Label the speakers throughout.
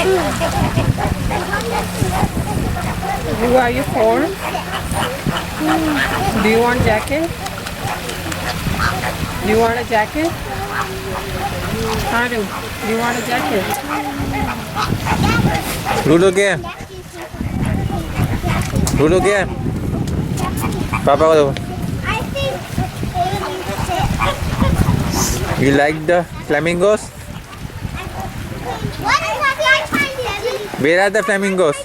Speaker 1: Who are you for? Do you want jacket? Do you want a jacket? Haru, do you want a jacket?
Speaker 2: Lulu game. Lulu game. Papa ko. You like the flamingos? Where are the flamingos?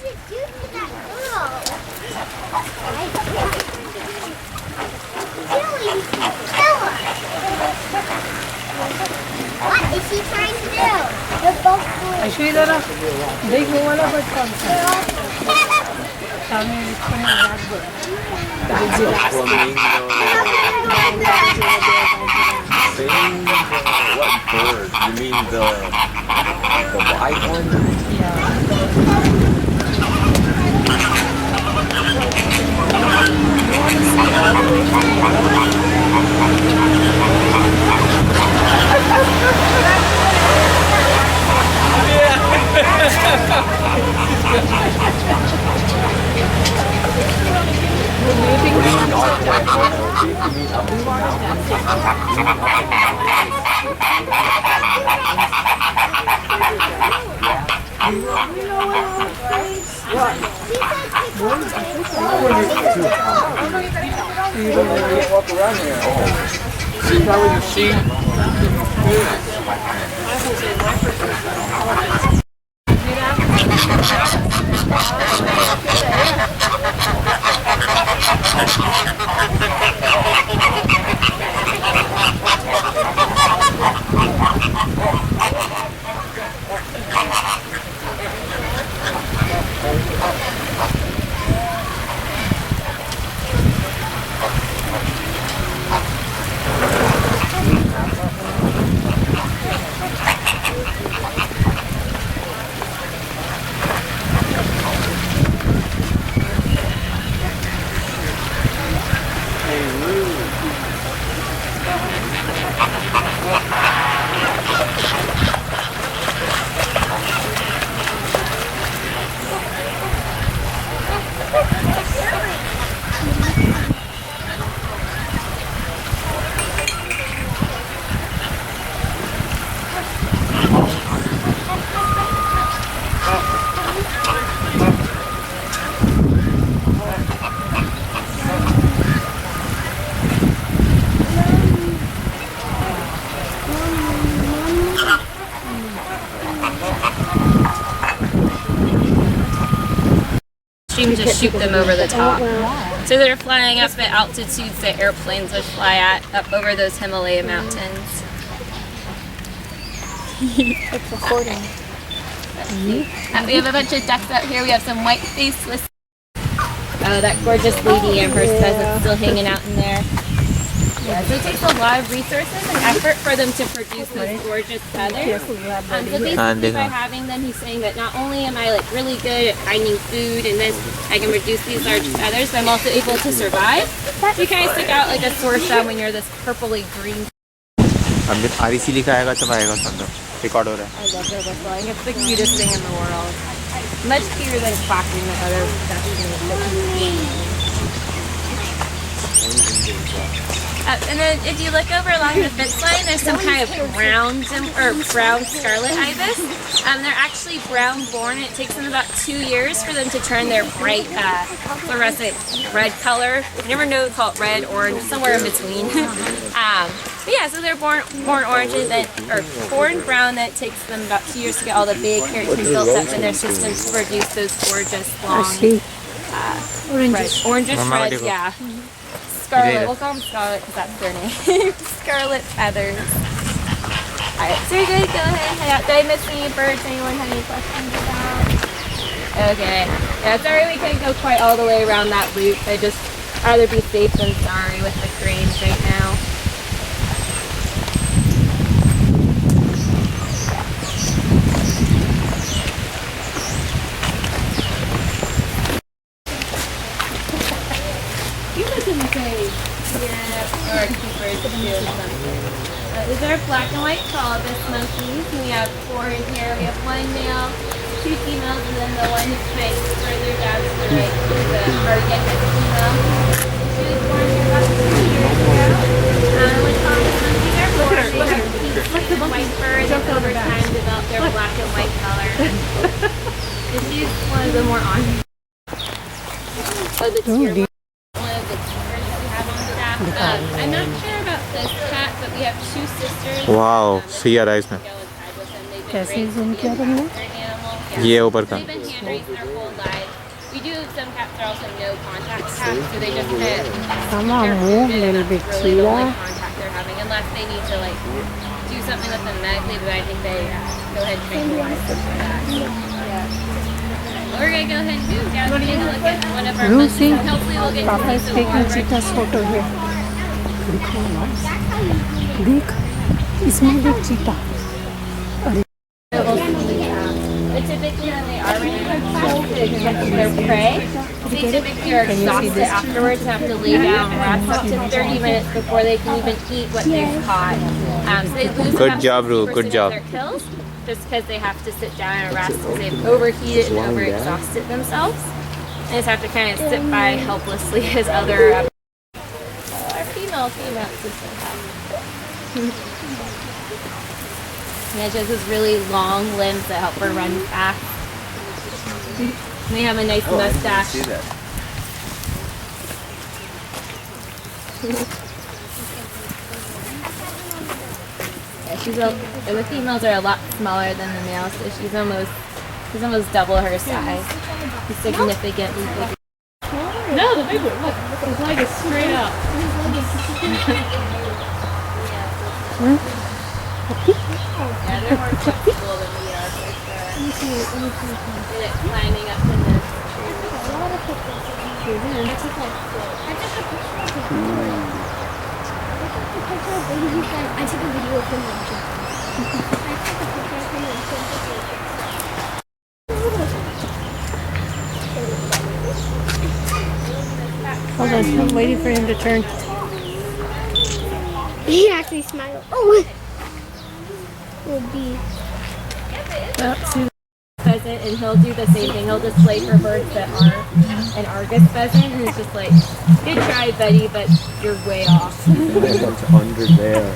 Speaker 3: What is she trying to do? They're both doing
Speaker 1: Ashwi zara dekho wala but kaun sa? Saamne which one is that good?
Speaker 2: What bird? You mean the white one?
Speaker 4: Walk around here. See how you see?
Speaker 5: Just shoot them over the top. So they're flying up at altitudes that airplanes would fly at, up over those Himalaya mountains.
Speaker 3: It's recording.
Speaker 5: We have a bunch of ducks out here. We have some white faceless. Oh, that gorgeous lady Amherst pheasant still hanging out in there. Yeah, so it takes a lot of resources and effort for them to produce those gorgeous feathers. So basically by having them, he's saying that not only am I like really good at finding food and this, I can produce these large feathers, but I'm also able to survive. You kind of stick out like a sore thumb when you're this purpley green.
Speaker 2: REC लिखा आएगा तब आएगा समझो record हो रहा है.
Speaker 5: I love their whistling. It's the cutest thing in the world. Much cuter than quacking the other stuff. And then if you look over along the fence line, there's some kind of brown scarlet ibis. They're actually brown born. It takes them about 2 years for them to turn their bright fluorescent red color. You never know, call it red, orange, somewhere in between. But yeah, so they're born orange and then, or born brown. Then it takes them about 2 years to get all the big keratin built up in their system to produce those gorgeous long orangish reds. Yeah. Scarlet, we'll call them Scarlet because that's their name. Scarlet feathers. Alright, so you're good, go ahead and head out. Did I miss any birds anyone have any questions about? Okay. Yeah, sorry we couldn't go quite all the way around that route. I'd just rather be safe than sorry with the cranes right now. Yeah, or keepers doing something. These are black and white colobus monkeys. We have 4 in here. We have 1 male, two females, and then the one who's kind of further down to the right is the Arctic female. She was born here about 2 years ago. When Thomas and Lindsay are born, they have pink and white fur, and over time develop their black and white color. And she's one of the more on. Oh, the tier one of the tiers that we have on staff. I'm not sure about this cat, but we have two sisters.
Speaker 6: Wow Siya rice में
Speaker 1: कैसे zoom किया तुमने?
Speaker 6: ये ऊपर का
Speaker 5: They've been hand raised their whole lives. We do some cats are also no contact cats, so they just kind of
Speaker 1: Come on, move a little bit,
Speaker 5: really the only
Speaker 1: Sheila.
Speaker 5: contact they're having, unless they need to like do something with them medically. But I think they go ahead and tranquilize them for that. We're gonna go ahead and move down and take a look at one of our
Speaker 1: Lucy,
Speaker 5: munchies. Hopefully we'll get
Speaker 1: Papa
Speaker 5: to
Speaker 1: is
Speaker 5: see some
Speaker 1: taking
Speaker 5: more.
Speaker 1: cheetah's photo here. देखो ना, देख, इसमें देख cheetah.
Speaker 5: But typically when they are ready to catch their prey, they typically are exhausted afterwards and have to lay down and rest up to 30 minutes before they can even eat what they've caught. So they lose
Speaker 6: Good
Speaker 5: about
Speaker 6: job, Ru.
Speaker 5: 60%
Speaker 6: Good job.
Speaker 5: of their kills just because they have to sit down and rest because they've overheated and overexhausted themselves. They just have to kind of sit by helplessly as other our female system have. Yeah, she has those really long limbs that help her run fast. And they have a nice mustache.
Speaker 2: See that?
Speaker 5: Yeah, the females are a lot smaller than the males, so she's almost double her size. She's significantly bigger.
Speaker 1: No, the big one. Look, his leg is straight up.
Speaker 5: Yeah, they're more flexible than we are for sure. They're like climbing up in the
Speaker 3: I took a video of him watching.
Speaker 1: Hold on, I'm waiting for him to turn.
Speaker 3: He actually smiled. Oh! Will be.
Speaker 1: See,
Speaker 5: pheasant, and he'll do the same thing. He'll just play for birds that aren't an Argus pheasant, and it's just like, good try, buddy, but you're way off.
Speaker 2: What's under there?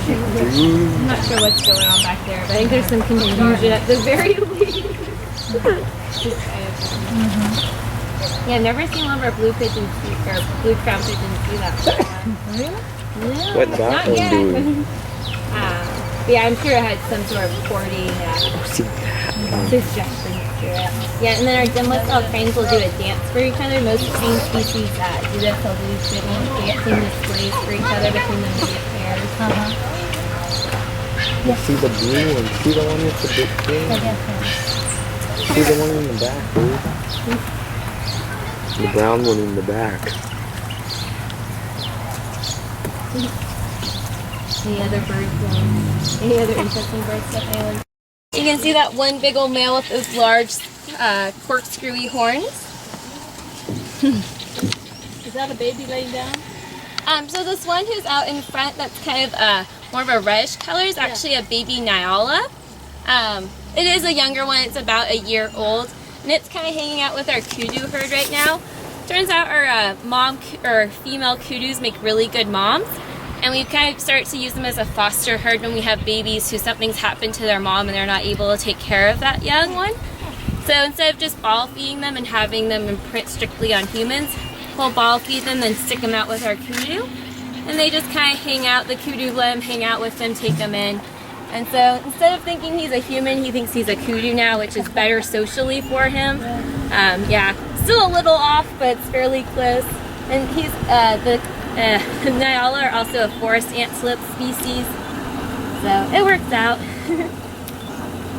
Speaker 5: I'm not sure what's going on back there, but I think there's some confusion at the very least. Just kind of- Yeah, I've never seen one of our blue pigeons or blue crown pigeons do that before. No,
Speaker 2: What's that
Speaker 5: not
Speaker 2: one
Speaker 5: yet.
Speaker 2: doing?
Speaker 5: But yeah, I'm sure it had some sort of courting suggestions to it. Yeah, and then our Dimwitzel cranes will do a dance for each other. Most crane species do this. They'll do little dancing displays for each other between the immediate pairs.
Speaker 2: See the blue one? See the one with the big thing? See the one in the back, dude? The brown one in the back.
Speaker 5: Any other birds? Any other interesting bird stuff? Anyone? You can see that one big old male with those large corkscrewy horns.
Speaker 1: is that a baby laying down?
Speaker 5: So this one who's out in front, that's kind of more of a reddish color, is actually a baby Nyala. It is a younger one. It's about a year old, and it's kind of hanging out with our kudu herd right now. Turns out our female kudus make really good moms, and we kind of start to use them as a foster herd when we have babies who something's happened to their mom and they're not able to take care of that young one. So instead of just ball feeding them and having them imprint strictly on humans, we'll ball feed them and stick them out with our kudu, and they just kind of hang out. The kudu let them hang out with them, take them in. And so instead of thinking he's a human, he thinks he's a kudu now, which is better socially for him. Yeah, still a little off, but it's fairly close. And he's the Nyala are also a forest antelope species, so it works out.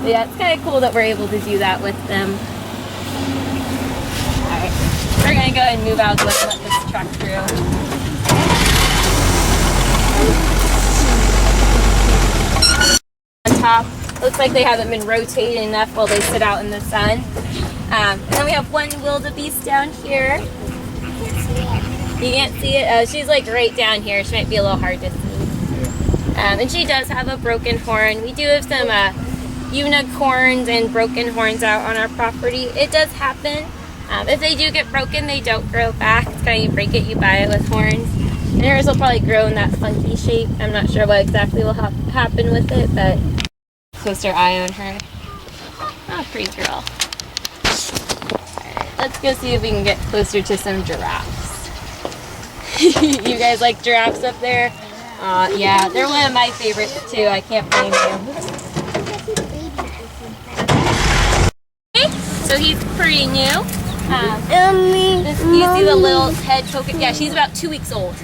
Speaker 5: But yeah, it's kind of cool that we're able to do that with them. All right, we're gonna go ahead and move out and let this truck through. On top, looks like they haven't been rotating enough while they sit out in the sun. And then we have one wildebeest down here. You can't see it? Oh, she's like right down here. She might be a little hard to see. And she does have a broken horn. We do have some unicorns and broken horns out on our property. It does happen. If they do get broken, they don't grow back. It's kind of you break it, you buy it with horns. And hers will probably grow in that funky shape. I'm not sure what exactly will happen with it, but post our eye on her. Oh, pretty girl. Alright, let's go see if we can get closer to some giraffes. You guys like giraffes up there? Yeah, they're one of my favorites too. I can't blame you. Okay, so he's pretty new. You see the little head poking? Yeah, she's about 2 weeks old.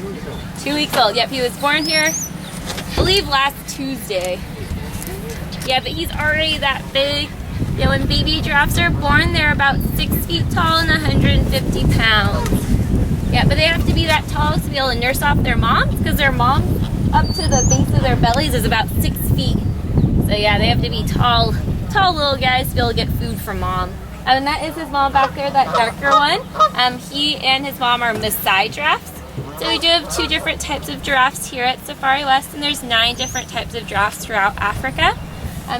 Speaker 5: 2 weeks old. Yep, he was born here, I believe last Tuesday. Yeah, but he's already that big. Yeah, when baby giraffes are born, they're about 6 feet tall and 150 pounds. Yeah, but they have to be that tall to be able to nurse off their moms, because their mom up to the base of their bellies is about 6 feet. So yeah, they have to be tall little guys to be able to get food from mom. And that is his mom back there, that darker one. He and his mom are Maasai giraffes. So we do have 2 different types of giraffes here at Safari West, and there's 9 different types of giraffes throughout Africa.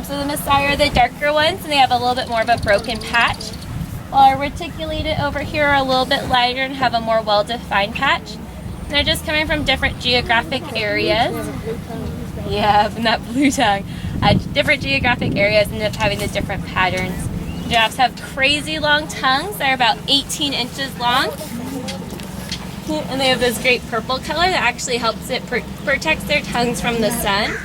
Speaker 5: So the Maasai are the darker ones, and they have a little bit more of a broken patch. While our reticulated over here are a little bit lighter and have a more well-defined patch. And they're just coming from different geographic areas. Yeah, and that blue tongue. Different geographic areas end up having the different patterns. Giraffes have crazy long tongues. They're about 18 inches long. And they have this great purple color that actually helps it protects their tongues from the sun.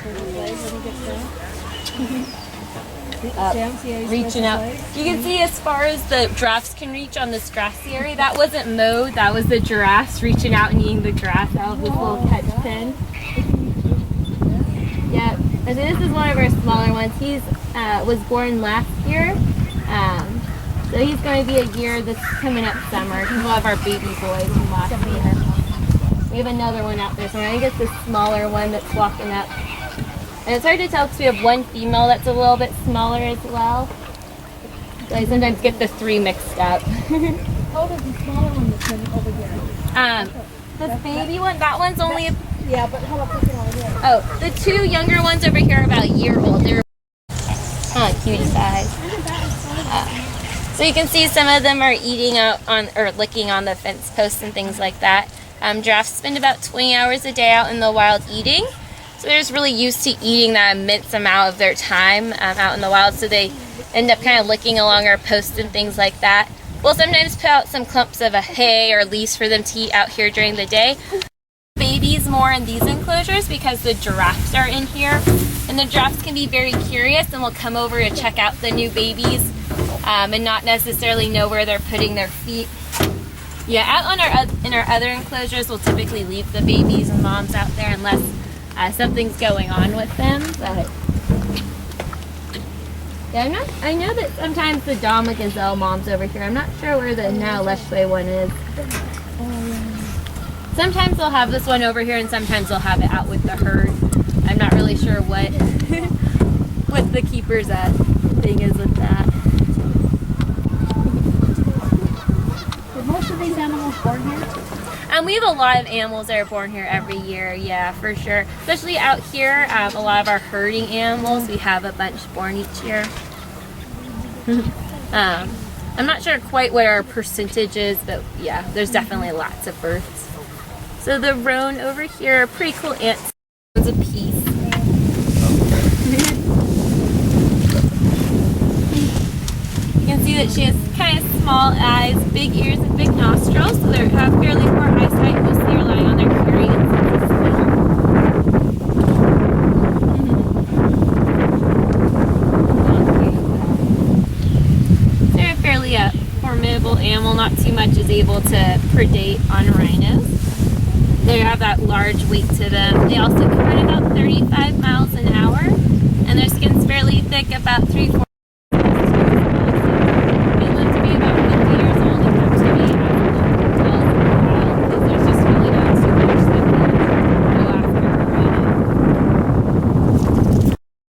Speaker 5: Reaching out. You can see as far as the giraffes can reach on this grassy area. That wasn't mowed. That was the giraffes reaching out and eating the grass out of this little catch pen. Yeah, and this is one of our smaller ones. He's was born last year. So he's going to be a year this coming up summer. He's one of our baby boys from last year. We have another one out there somewhere. I think it's the smaller one that's walking up. And it's hard to tell because we have one female that's a little bit smaller as well. So I sometimes get the 3 mixed up.
Speaker 1: How old is the smaller one that's over here?
Speaker 5: This baby one, that one's only a...
Speaker 1: Yeah, but how about this one over here?
Speaker 5: Oh, the 2 younger ones over here are about a year old. They're cutie size. So you can see some of them are eating out on or licking on the fence posts and things like that. Giraffes spend about 20 hours a day out in the wild eating. So they're just really used to eating that immense amount of their time out in the wild. So they end up kind of licking along our posts and things like that. We'll sometimes put out some clumps of hay or leaves for them to eat out here during the day. Babies more in these enclosures because the giraffes are in here. And the giraffes can be very curious and will come over to check out the new babies and not necessarily know where they're putting their feet. Yeah, out on in our other enclosures, we'll typically leave the babies and moms out there unless something's going on with them. But yeah, I know that sometimes the Dama Gazelle mom's over here. I'm not sure where the now Leshwe one is. Sometimes they'll have this one over here, and sometimes they'll have it out with the herd. I'm not really sure what what the keeper's thing is with that.
Speaker 1: Are most of these animals born here?
Speaker 5: We have a lot of animals that are born here every year, yeah, for sure. Especially out here, a lot of our herding animals, we have a bunch born each year. I'm not sure quite what our percentage is, but yeah, there's definitely lots of births. So the roan over here are pretty cool ants. It's a piece. You can see that she has kind of small eyes, big ears, and big nostrils, so they have fairly poor eyesight, mostly relying on their hearing and sense of smell. They're a fairly formidable animal, not too much is able to predate on rhinos. They have that large weight to them. They also can run about 35 miles an hour, and their skin's fairly thick, about 3/4. They live to be about 50 years old in captivity. Because there's just really not too much that can go after.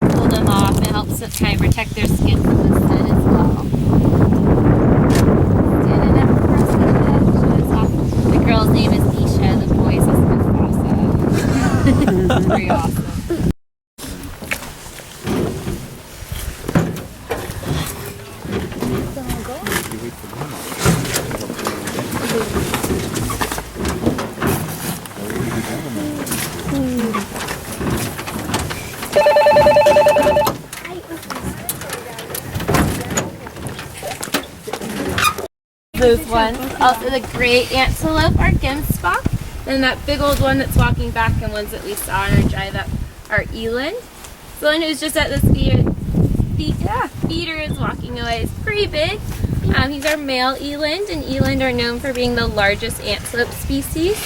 Speaker 5: Pull them off. It helps them kind of protect their skin from the sun as well. Standing up across the head, show us off. The girl's name is Nisha. The boy's is Mufasa. Pretty awesome. ones. Also the gray antelope are Gemsbok. And that big old one that's walking back and ones that we saw in our drive up are eland. The one who's just at this feeder is walking away. It's pretty big. He's our male eland, and eland are known for being the largest antelope species.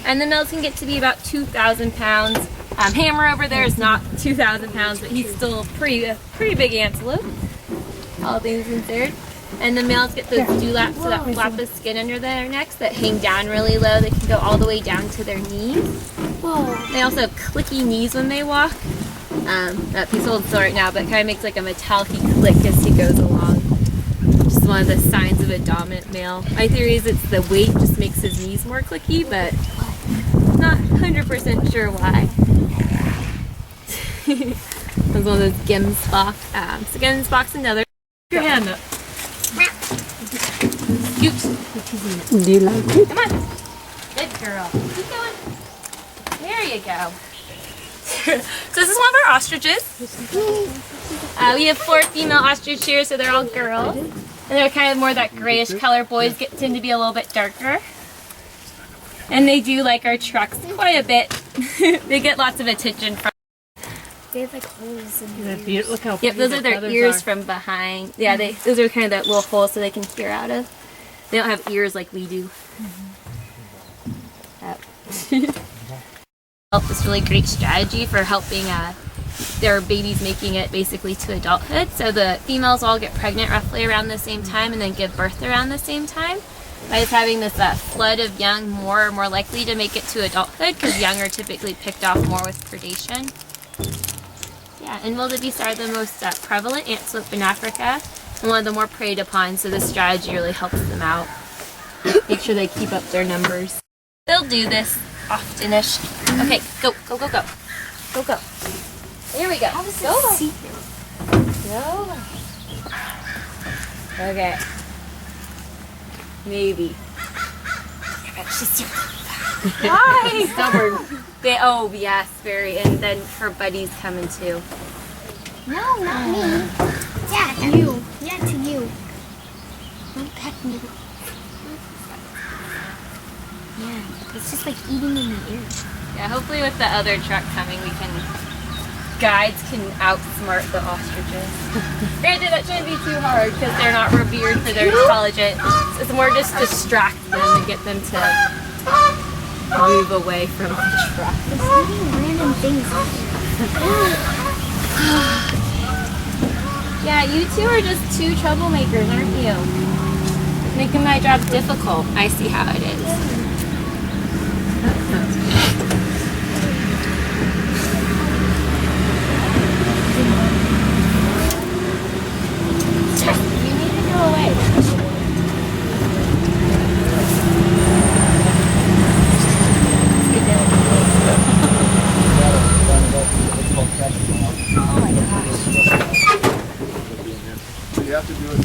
Speaker 5: And the males can get to be about 2,000 pounds. Hammer over there is not 2,000 pounds, but he's still a pretty big antelope. All things considered. And the males get those dewlaps, so that flap of skin under their necks that hang down really low. They can go all the way down to their knees. They also have clicky knees when they walk. That piece holds still right now, but it kind of makes like a metallic click as he goes along. Just one of the signs of a dominant male. My theory is it's the weight just makes his knees more clicky, but not 100% sure why. That's one of those Gemsbok. So Gemsbok's another. Your hand up. Scoops.
Speaker 1: Do you like it?
Speaker 5: Come on. Good girl. Keep going. There you go. So this is one of our ostriches. We have 4 female ostrich here, so they're all girls. And they're kind of more that grayish color. Boys tend to be a little bit darker. And they do like our trucks quite a bit. They get lots of attention from.
Speaker 3: They have like holes in them.
Speaker 1: Look how
Speaker 5: Yep, those are their ears from behind. Yeah, those are kind of that little holes so they can hear out of. They don't have ears like we do. This really great strategy for helping their babies making it basically to adulthood. So the females all get pregnant roughly around the same time and then give birth around the same time. By just having this flood of young, more likely to make it to adulthood because young are typically picked off more with predation. Yeah, and wildebeest are the most prevalent antelope in Africa and one of the more preyed upon, so this strategy really helps them out. Make sure they keep up their numbers. They'll do this often-ish. Okay, go. Go. Here we go. Go. Okay. Maybe. She's Why? Stubborn. Oh, yes, very. And then her buddy's coming too.
Speaker 3: No, not me. Dad, you. Yeah, to you. Don't peck me. Yeah, it's just like eating in the ear.
Speaker 5: Yeah, hopefully with the other truck coming, guides can outsmart the ostriches. Granted, that shouldn't be too hard because they're not revered for their intelligence. It's more just distract them and get them to move away from the truck.
Speaker 3: Just eating random things.
Speaker 5: Yeah, you two are just 2 troublemakers, aren't you? Making my job difficult. I see how it is. You need to go away. Oh my gosh.
Speaker 4: You have to do it.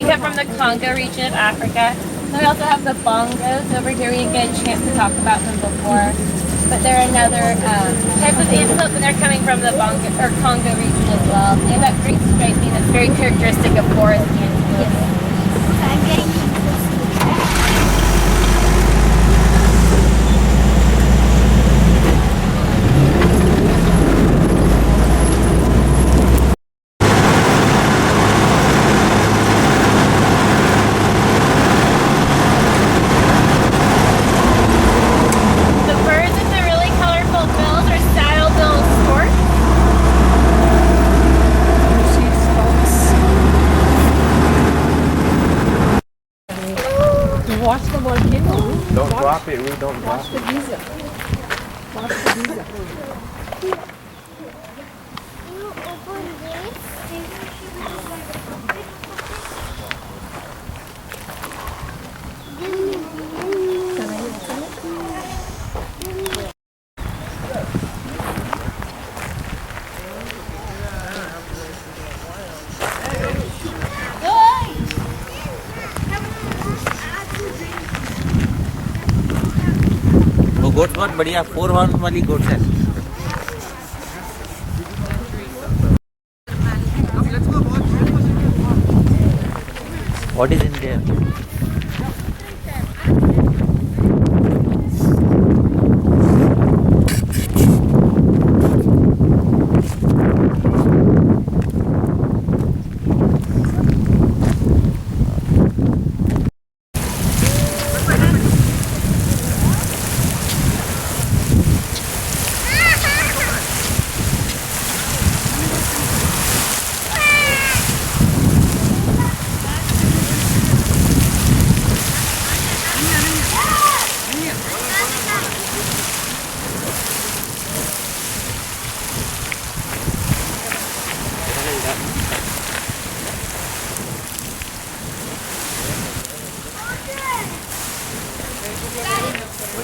Speaker 5: We come from the Congo region of Africa. And we also have the bongos over here. We didn't get a chance to talk about them before. But they're another type of antelope, and they're coming from the Congo region as well. They have that great striping that's very characteristic of forest antelopes.
Speaker 3: I'm getting too close to the track.
Speaker 1: Watch the volcano.
Speaker 2: Don't drop it, Ruth. Don't drop
Speaker 1: Watch the visa. Watch the visa.
Speaker 3: You open this.
Speaker 7: वो गोट बहुत बढ़िया 4 horn वाली गोट है What is in there?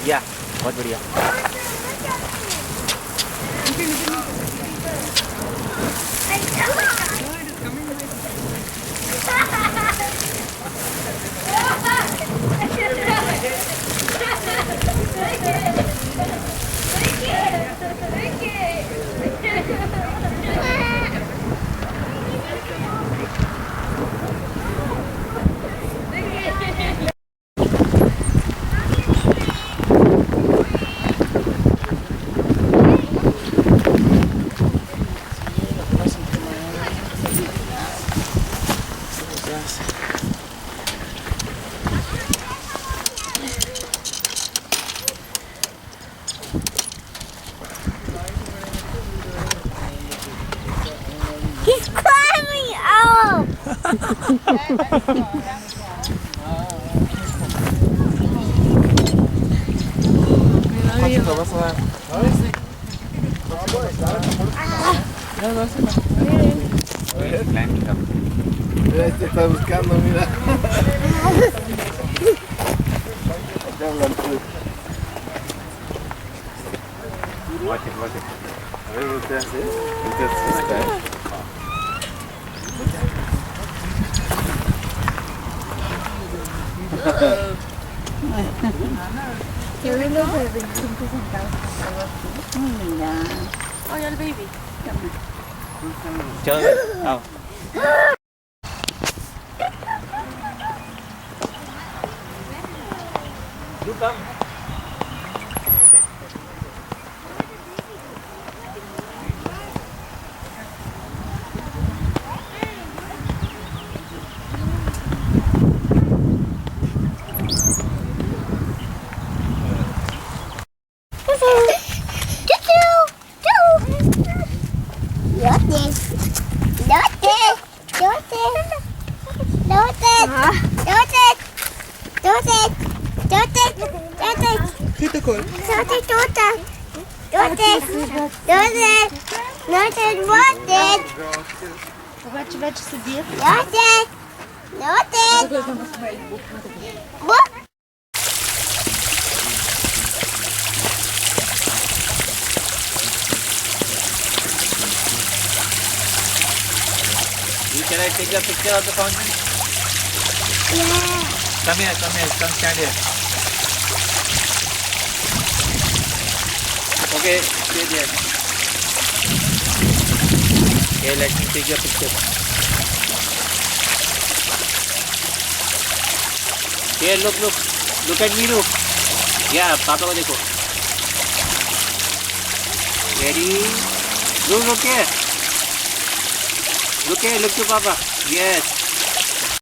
Speaker 7: बढ़िया, बहुत बढ़िया।
Speaker 3: He's climbing up.
Speaker 2: Mira, este está buscando, mira. Acá hablan tú. Watch it, watch it. A ver, voltea así. Voltea así.
Speaker 5: Oh, you're the baby.
Speaker 7: चलो, आओ। You come. Can I take a picture of the fountain?
Speaker 3: Yeah.
Speaker 7: Come here, come stand here. Okay, stay there. Okay, let me take your picture. Here, look at me, look. Yeah, Papa को देखो. Ready? Look here. Look to Papa. Yes.